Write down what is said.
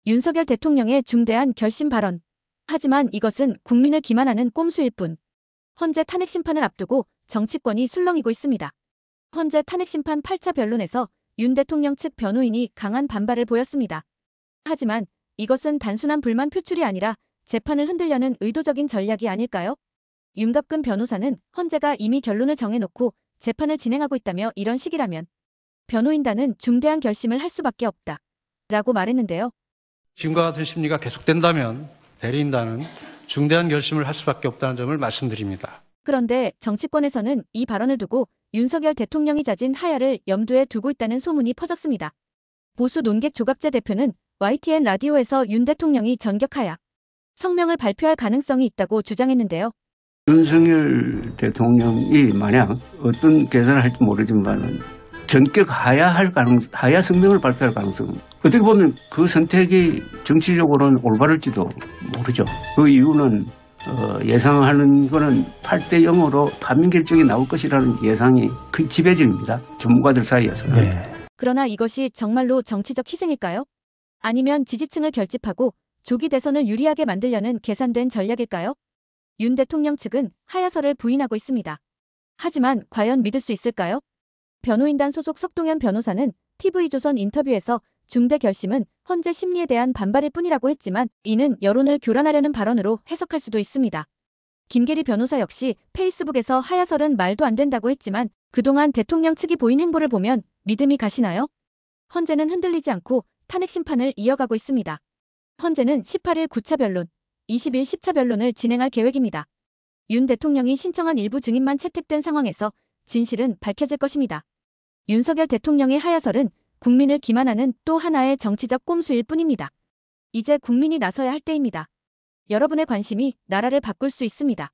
윤석열 대통령의 중대한 결심 발언. 하지만 이것은 국민을 기만하는 꼼수일 뿐. 헌재 탄핵 심판을 앞두고 정치권이 술렁이고 있습니다. 헌재 탄핵 심판 8차 변론에서 윤 대통령 측 변호인이 강한 반발을 보였습니다. 하지만 이것은 단순한 불만 표출이 아니라 재판을 흔들려는 의도적인 전략이 아닐까요? 윤갑근 변호사는 헌재가 이미 결론을 정해놓고 재판을 진행하고 있다며 이런 식이라면 변호인단은 중대한 결심을 할 수밖에 없다. 라고 말했는데요. 지금과 같은 심리가 계속된다면 대리인단은 중대한 결심을 할 수밖에 없다는 점을 말씀드립니다. 그런데 정치권에서는 이 발언을 두고 윤석열 대통령이 자진 하야를 염두에 두고 있다는 소문이 퍼졌습니다. 보수 논객 조갑재 대표는 YTN 라디오에서 윤 대통령이 전격하야 성명을 발표할 가능성이 있다고 주장했는데요. 윤석열 대통령이 만약 어떤 계산을 할지 모르지만 전격 하야 성명을 발표할 가능성, 어떻게 보면 그 선택이 정치적으로는 올바를지도 모르죠. 그 이유는 예상하는 거는 8대 0으로 판명 결정이 나올 것이라는 예상이 거의 지배적입니다. 전문가들 사이에서는. 네. 그러나 이것이 정말로 정치적 희생일까요? 아니면 지지층을 결집하고 조기 대선을 유리하게 만들려는 계산된 전략일까요? 윤 대통령 측은 하야설을 부인하고 있습니다. 하지만 과연 믿을 수 있을까요? 변호인단 소속 석동현 변호사는 TV조선 인터뷰에서 중대 결심은 헌재 심리에 대한 반발일 뿐이라고 했지만 이는 여론을 교란하려는 발언으로 해석할 수도 있습니다. 김계리 변호사 역시 페이스북에서 하야설은 말도 안 된다고 했지만 그동안 대통령 측이 보인 행보를 보면 믿음이 가시나요? 헌재는 흔들리지 않고 탄핵 심판을 이어가고 있습니다. 헌재는 18일 9차 변론, 20일 10차 변론을 진행할 계획입니다. 윤 대통령이 신청한 일부 증인만 채택된 상황에서 진실은 밝혀질 것입니다. 윤석열 대통령의 하야설은 국민을 기만하는 또 하나의 정치적 꼼수일 뿐입니다. 이제 국민이 나서야 할 때입니다. 여러분의 관심이 나라를 바꿀 수 있습니다.